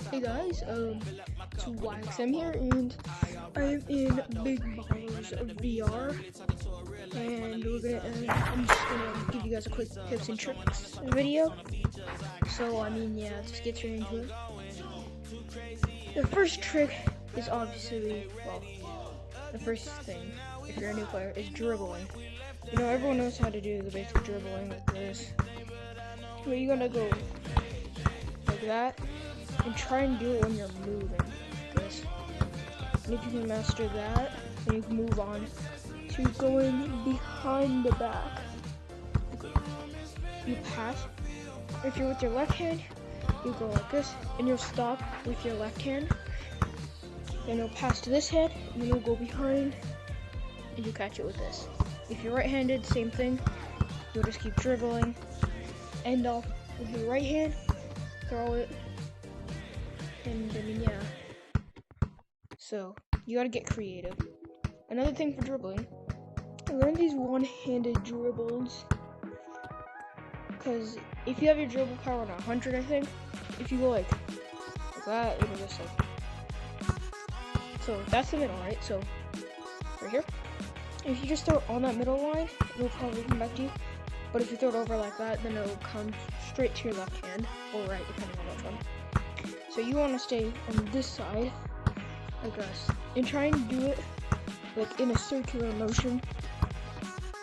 Hey guys, it's Wax. I'm here and I'm in Big Ballers of VR, and I'm just gonna give you guys a quick tips and tricks video. So yeah, let's get straight into it. The first trick is obviously, the first thing, if you're a new player, is dribbling. You know, everyone knows how to do the basic dribbling like this. But you're gonna go like that, and try and do it when you're moving. This. And if you can master that, then you can move on to going behind the back. You pass. If you're with your left hand, you go like this, and you'll stop with your left hand. Then you'll pass to this hand, and then you'll go behind, and you catch it with this. If you're right-handed, same thing. You'll just keep dribbling, end off with your right hand, throw it, and so you gotta get creative. Another thing for dribbling, learn these one-handed dribbles, because if you have your dribble power on 100, I think, if you go like that, it'll just so that's the middle, right? So right here, if you just throw it on that middle line, it'll probably come back to you. But if you throw it over like that, then it'll come straight to your left hand or right, depending on which one. So you want to stay on this side, like us, and try and do it like in a circular motion,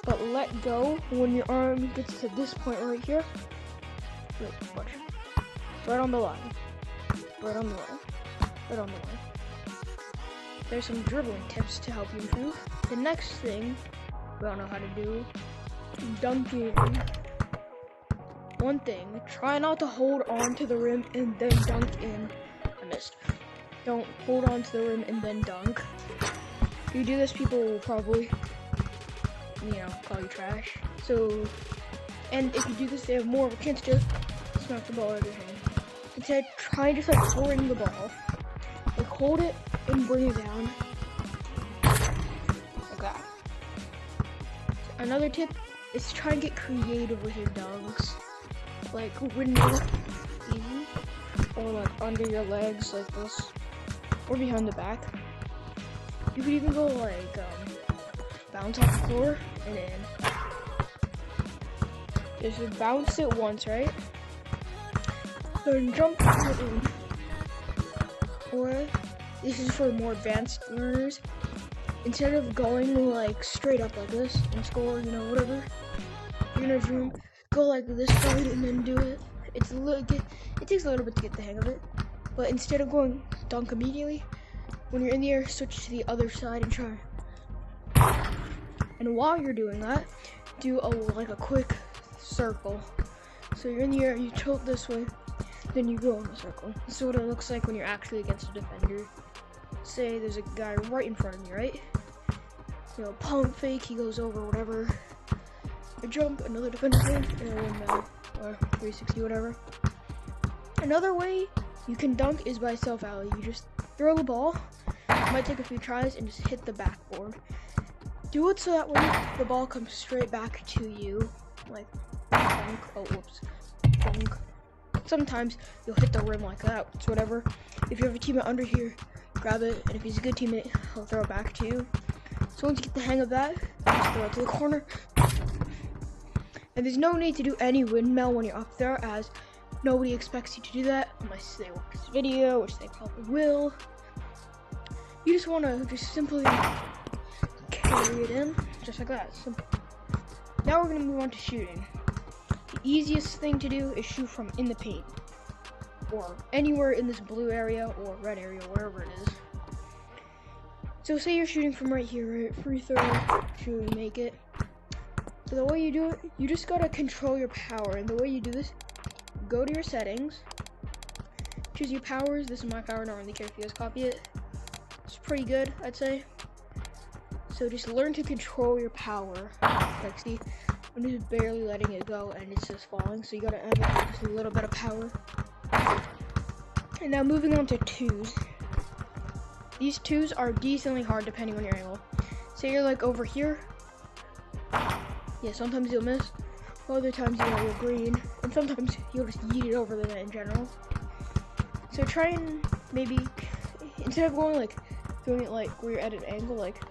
but let go when your arm gets to this point right here. Wait, watch. Right on the line. Right on the line. Right on the line. There's some dribbling tips to help you improve. The next thing we all know how to do, dunking. One thing, try not to hold on to the rim and then dunk in. I missed. Don't hold on to the rim and then dunk. If you do this, people will probably, call you trash. So, and if you do this, they have more of a chance to smack the ball out of your hand. Instead, try just bring the ball. Like hold it and bring it down. Like that. Another tip is try and get creative with your dunks. Like windmill, easy, or like under your legs like this, or behind the back. You could even go like bounce off the floor and in. Just bounce it once, right? Then jump in. Or this is for more advanced learners. Instead of going like straight up like this and score, whatever, beginner's room. Go like this side and then do it. It takes a little bit to get the hang of it. But instead of going dunk immediately, when you're in the air, switch to the other side and try. And while you're doing that, do a quick circle. So you're in the air, you tilt this way, then you go in a circle. This is what it looks like when you're actually against a defender. Say there's a guy right in front of you, right? Pump fake, he goes over, whatever. A jump, another defender's in, and a windmill, or 360, whatever. Another way you can dunk is by self-alley. You just throw the ball, it might take a few tries, and just hit the backboard. Do it so that way the ball comes straight back to you, like dunk, dunk. Sometimes you'll hit the rim like that, it's whatever. If you have a teammate under here, grab it, and if he's a good teammate, he'll throw it back to you. So once you get the hang of that, just throw it to the corner. And there's no need to do any windmill when you're up there, as nobody expects you to do that unless they watch this video, which they probably will. You just want to simply carry it in, just like that. Simple. Now we're going to move on to shooting. The easiest thing to do is shoot from in the paint, or anywhere in this blue area or red area, wherever it is. So say you're shooting from right here, right? Free throw, shoot, make it. So the way you do it, you just gotta control your power. And the way you do this, go to your settings, choose your powers. This is my power, not really care if you guys copy it. It's pretty good, I'd say. So just learn to control your power. Like see, I'm just barely letting it go and it's just falling. So you gotta add just a little bit of power. And now moving on to twos. These twos are decently hard depending on your angle. Say you're like over here. Yeah, sometimes you'll miss, other times you'll green, and sometimes you'll just yeet it over the net in general. So try and maybe, instead of going like, doing it like where you're at an angle like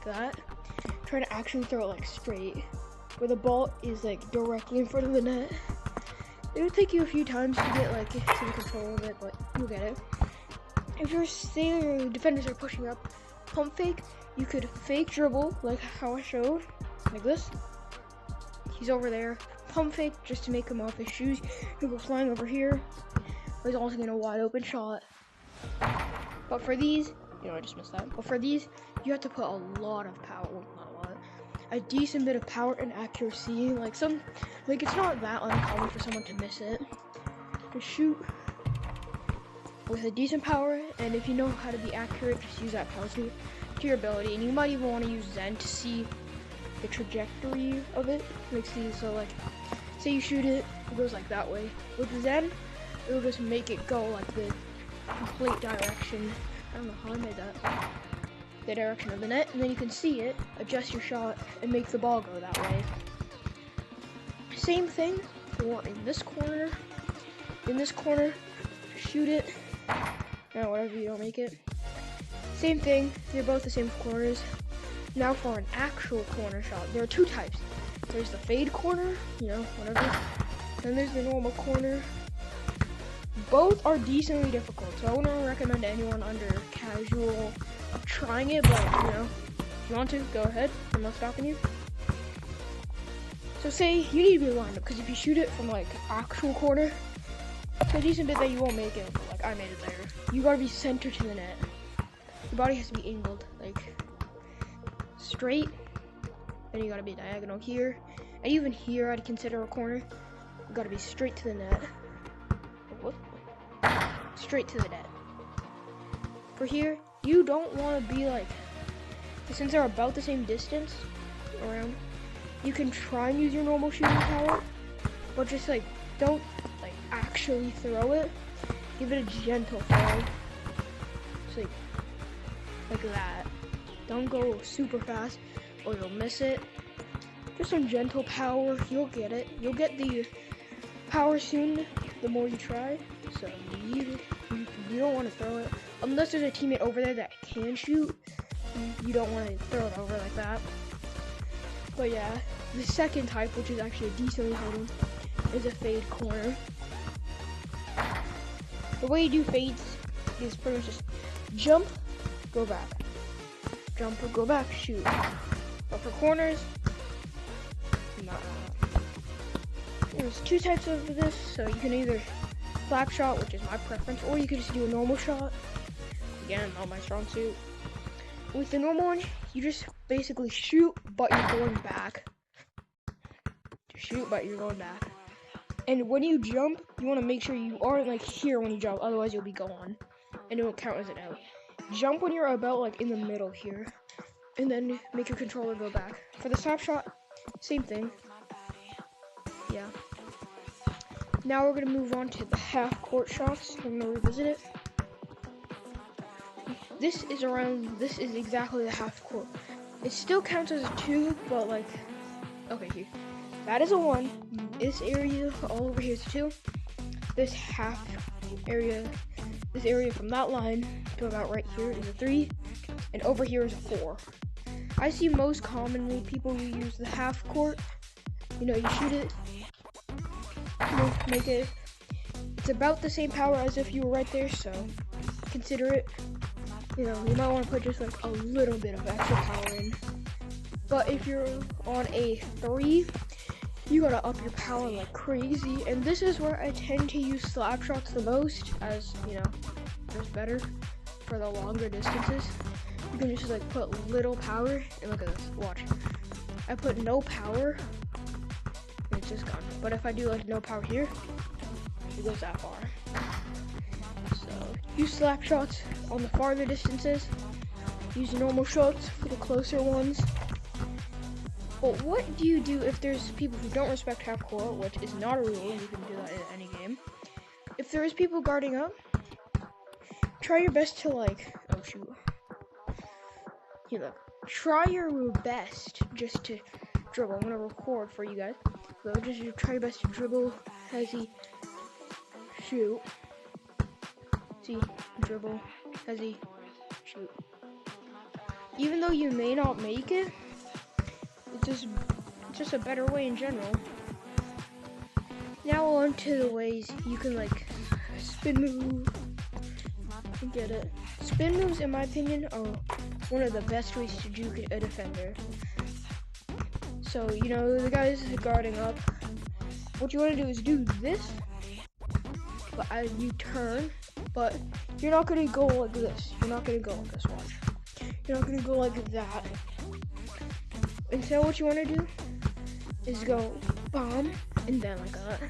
that, try to actually throw it like straight, where the ball is like directly in front of the net. It'll take you a few times to get like to the control of it, but you'll get it. If your defenders are pushing up, pump fake, you could fake dribble like how I showed, like this. He's over there. Pump fake just to make him off his shoes. He'll go flying over here. He's also getting a wide open shot. But for these, I just missed that. But for these, you have to put a lot of power. Well, not a lot. A decent bit of power and accuracy. Like it's not that uncommon for someone to miss it. To shoot with a decent power, and if you know how to be accurate, just use that power to your ability. And you might even want to use Zen to see the trajectory of it. Like see, so like, say you shoot it, it goes like that way. With Zen, it'll just make it go like the complete direction. I don't know how I made that. The direction of the net, and then you can see it, adjust your shot, and make the ball go that way. Same thing for in this corner. In this corner, shoot it. Whatever, you don't make it. Same thing, they're both the same corners. Now for an actual corner shot, there are two types. There's the fade corner, whatever. Then there's the normal corner. Both are decently difficult, so I wouldn't recommend anyone under casual of trying it, but if you want to, go ahead. I'm not stopping you. So say you need to be lined up, because if you shoot it from like actual corner, it's a decent bit that you won't make it, but like I made it there. You gotta be centered to the net. Your body has to be angled, like straight. Then you gotta be diagonal here. And even here, I'd consider a corner. You gotta be straight to the net. What? Straight to the net. For here, you don't want to be like, since they're about the same distance around, you can try and use your normal shooting power, but just like don't like actually throw it. Give it a gentle throw. Just like that. Don't go super fast or you'll miss it. Just some gentle power, you'll get it. You'll get the power soon the more you try. So you don't want to throw it unless there's a teammate over there that can shoot. You don't want to throw it over like that. But yeah, the second type, which is actually a decently hard one, is a fade corner. The way you do fades is pretty much just jump, go back, jump or go back, shoot. But for corners, there's two types of this, so you can either slap shot, which is my preference, or you can just do a normal shot. Again, not my strong suit. With the normal one, you just basically shoot, but you're going back. Shoot, but you're going back. And when you jump, you want to make sure you aren't like here when you jump, otherwise you'll be gone, and it won't count as an out. Jump when you're about like in the middle here, and then make your controller go back. For the slap shot, same thing. Yeah. Now we're gonna move on to the half court shots. I'm gonna revisit it. This is exactly the half court. It still counts as a 2, but like, okay, here. That is a 1. This area all over here is a 2. This half area, this area from that line to about right here is a 3. And over here is a 4. I see most commonly people who use the half court. You shoot it, make it. It's about the same power as if you were right there, so consider it. You might want to put just like a little bit of extra power in. But if you're on a 3, you gotta up your power like crazy. And this is where I tend to use slap shots the most, as it's better for the longer distances. You can just like put little power, and look at this, watch. I put no power, and it's just gone. But if I do like no power here, it goes that far. So use slap shots on the farther distances. Use normal shots for the closer ones. But what do you do if there's people who don't respect half court, which is not a rule? You can do that in any game. If there is people guarding up, try your best to like, oh shoot. Try your best just to dribble. I'm gonna record for you guys. So just try your best to dribble as he shoot. See, dribble, hezzy, shoot. Even though you may not make it, it's just a better way in general. Now on to the ways you can like spin move and get it. Spin moves, in my opinion, are one of the best ways to juke a defender. So, you know, the guys guarding up, what you want to do is do this, but as you turn, but you're not going to go like this. You're not going to go like this, watch. You're not going to go like that. Instead, what you want to do is go bomb, and then like that.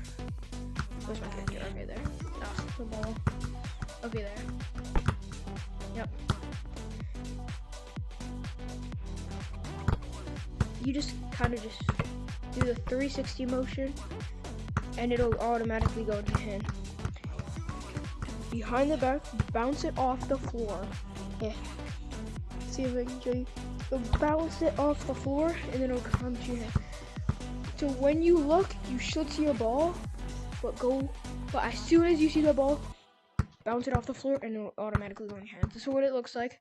Where's my character? Okay, there. Ah, the ball. Okay, there. Yep. You just kind of just do the 360 motion, and it'll automatically go to him. Behind the back, bounce it off the floor. Yeah. See if I can show you. So bounce it off the floor, and then it'll come to your hand. So when you look, you should see a ball, but as soon as you see the ball, bounce it off the floor, and it'll automatically go in your hand. This is what it looks like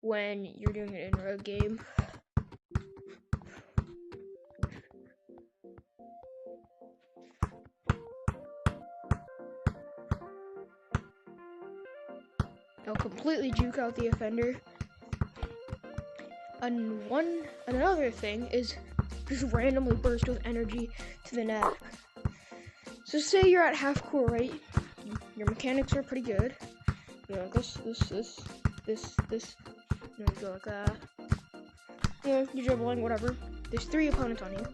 when you're doing it in a game. It'll completely juke out the offender. And another thing is just randomly burst with energy to the net. So say you're at half court, right? Your mechanics are pretty good. You know, this. You know, you go like that. You know, you're dribbling, whatever. There's 3 opponents on you.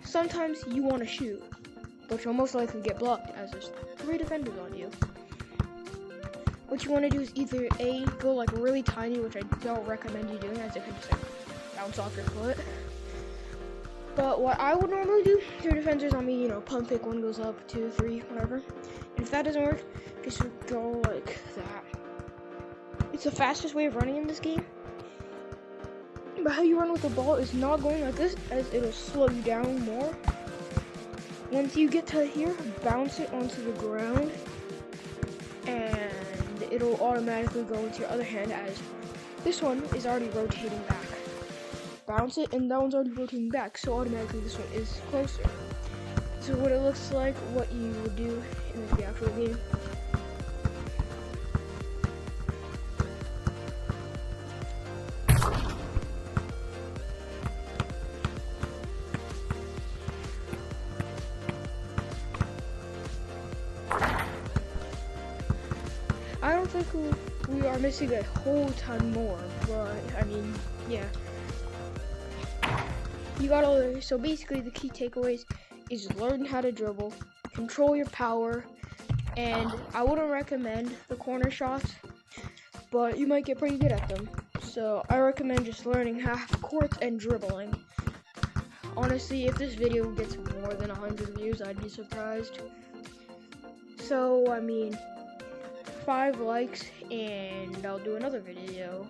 Sometimes you want to shoot, but you'll most likely get blocked as there's 3 defenders on you. What you want to do is either A, go like really tiny, which I don't recommend you doing, as it could just like bounce off your foot. But what I would normally do, 3 defenders on me, you know, pump fake, 1 goes up, 2, 3, whatever. And if that doesn't work, just go like that. It's the fastest way of running in this game. But how you run with the ball is not going like this, as it'll slow you down more. Once you get to here, bounce it onto the ground, and it'll automatically go into your other hand, as this one is already rotating back. Bounce it, and that one's already rotating back, so automatically this one is closer. So what it looks like, what you would do in the actual game. I don't think we are missing a whole ton more, but I mean, yeah. You gotta, so basically the key takeaways is learn how to dribble, control your power, and I wouldn't recommend the corner shots, but you might get pretty good at them. So I recommend just learning half courts and dribbling. Honestly, if this video gets more than 100 views, I'd be surprised. So, I mean, 5 likes and I'll do another video.